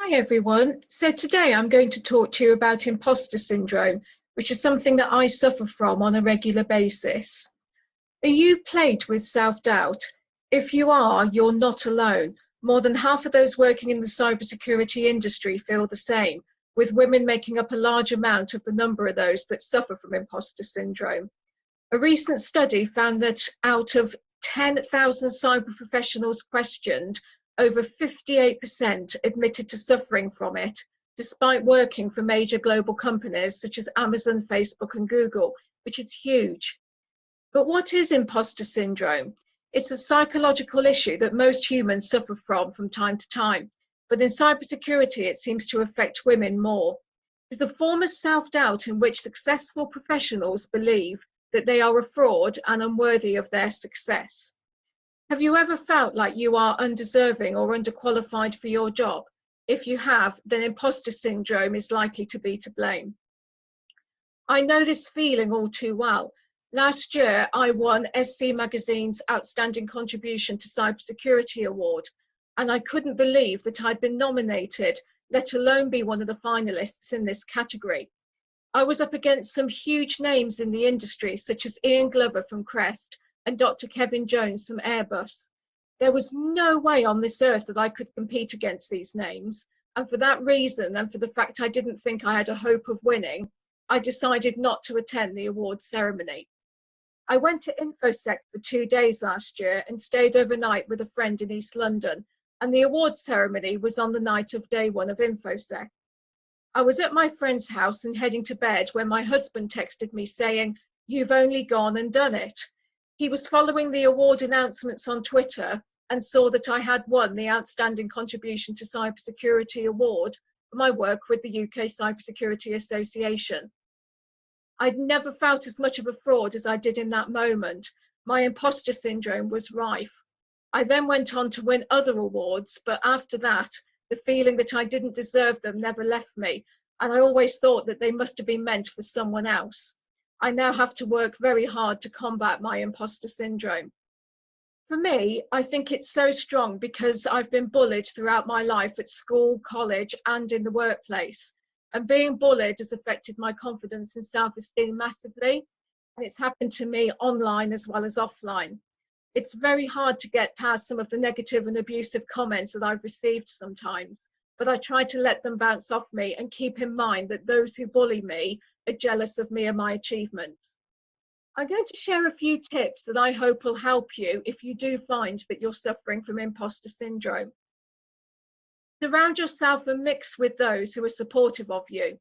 Hi everyone. So today I'm going to talk to you about imposter syndrome, which is something that I suffer from on a regular basis. Are you plagued with self-doubt? If you are, you're not alone. More than half of those working in the cybersecurity industry feel the same, with women making up a large amount of the number of those that suffer from imposter syndrome. A recent study found that out of 10,000 cyber professionals questioned, over 58% admitted to suffering from it, despite working for major global companies such as Amazon, Facebook, and Google, which is huge. But what is imposter syndrome? It's a psychological issue that most humans suffer from time to time. But in cybersecurity, it seems to affect women more. It's a form of self-doubt in which successful professionals believe that they are a fraud and unworthy of their success. Have you ever felt like you are undeserving or underqualified for your job? If you have, then imposter syndrome is likely to be to blame. I know this feeling all too well. Last year, I won SC Magazine's Outstanding Contribution to Cybersecurity Award, and I couldn't believe that I'd been nominated, let alone be one of the finalists in this category. I was up against some huge names in the industry, such as Ian Glover from Crest and Dr. Kevin Jones from Airbus. There was no way on this earth that I could compete against these names, and for that reason, and for the fact I didn't think I had a hope of winning, I decided not to attend the awards ceremony. I went to InfoSec for 2 days last year and stayed overnight with a friend in East London, and the awards ceremony was on the night of day one of InfoSec. I was at my friend's house and heading to bed when my husband texted me saying, "You've only gone and done it." He was following the award announcements on Twitter and saw that I had won the Outstanding Contribution to Cybersecurity Award for my work with the UK Cybersecurity Association. I'd never felt as much of a fraud as I did in that moment. My imposter syndrome was rife. I then went on to win other awards, but after that, the feeling that I didn't deserve them never left me, and I always thought that they must have been meant for someone else. I now have to work very hard to combat my imposter syndrome. For me, I think it's so strong because I've been bullied throughout my life at school, college, and in the workplace. And being bullied has affected my confidence and self-esteem massively, and it's happened to me online as well as offline. It's very hard to get past some of the negative and abusive comments that I've received sometimes, but I try to let them bounce off me and keep in mind that those who bully me are jealous of me and my achievements. I'm going to share a few tips that I hope will help you if you do find that you're suffering from imposter syndrome. Surround yourself and mix with those who are supportive of you.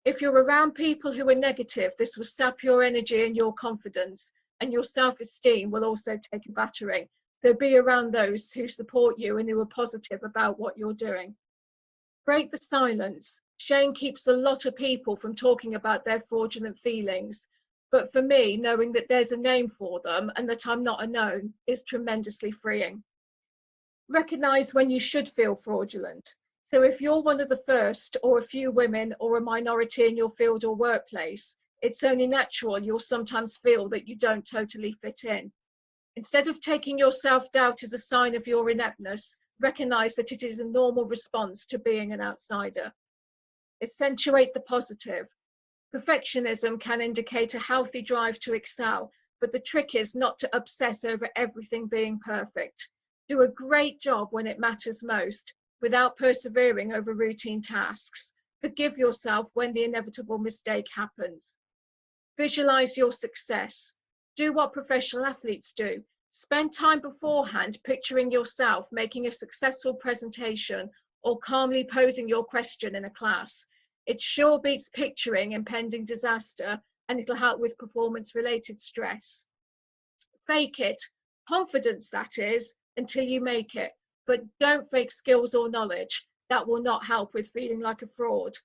If you're around people who are negative, this will sap your energy and your confidence, and your self-esteem will also take a battering. So be around those who support you and who are positive about what you're doing. Break the silence. Shame keeps a lot of people from talking about their fraudulent feelings. But for me, knowing that there's a name for them and that I'm not alone is tremendously freeing. Recognize when you should feel fraudulent. So if you're one of the first or a few women or a minority in your field or workplace, it's only natural you'll sometimes feel that you don't totally fit in. Instead of taking your self-doubt as a sign of your ineptness, recognize that it is a normal response to being an outsider. Accentuate the positive. Perfectionism can indicate a healthy drive to excel, but the trick is not to obsess over everything being perfect. Do a great job when it matters most, without persevering over routine tasks. Forgive yourself when the inevitable mistake happens. Visualize your success. Do what professional athletes do. Spend time beforehand picturing yourself making a successful presentation or calmly posing your question in a class. It sure beats picturing impending disaster, and it'll help with performance-related stress. Fake it, confidence that is, until you make it, but don't fake skills or knowledge. That will not help with feeling like a fraud.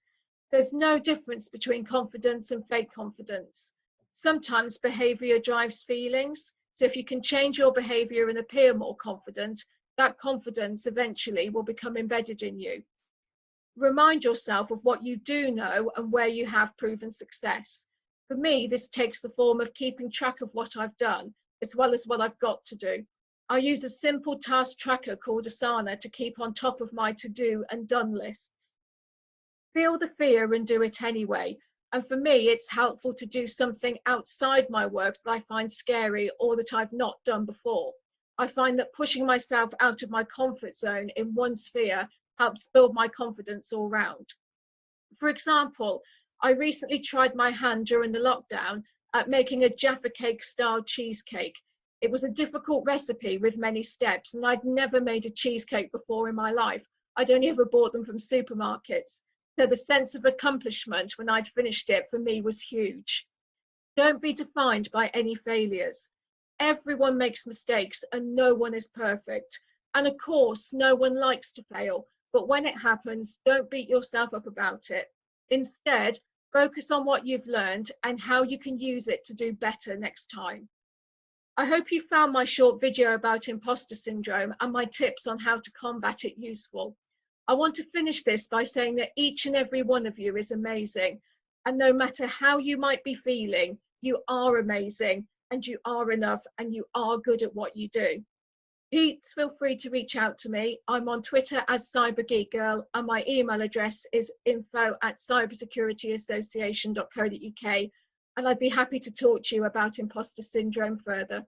There's no difference between confidence and fake confidence. Sometimes behavior drives feelings, so if you can change your behavior and appear more confident, that confidence eventually will become embedded in you. Remind yourself of what you do know and where you have proven success. For me, this takes the form of keeping track of what I've done, as well as what I've got to do. I use a simple task tracker called Asana to keep on top of my to-do and done lists. Feel the fear and do it anyway. And for me, it's helpful to do something outside my work that I find scary or that I've not done before. I find that pushing myself out of my comfort zone in one sphere helps build my confidence all round. For example, I recently tried my hand during the lockdown at making a Jaffa cake style cheesecake. It was a difficult recipe with many steps, and I'd never made a cheesecake before in my life. I'd only ever bought them from supermarkets. So the sense of accomplishment when I'd finished it for me was huge. Don't be defined by any failures. Everyone makes mistakes and no one is perfect. And of course, no one likes to fail, but when it happens, don't beat yourself up about it. Instead, focus on what you've learned and how you can use it to do better next time. I hope you found my short video about imposter syndrome and my tips on how to combat it useful. I want to finish this by saying that each and every one of you is amazing. And no matter how you might be feeling, you are amazing and you are enough and you are good at what you do. Please feel free to reach out to me. I'm on Twitter as CyberGeekGirl and my email address is info@cybersecurityassociation.co.uk, and I'd be happy to talk to you about imposter syndrome further.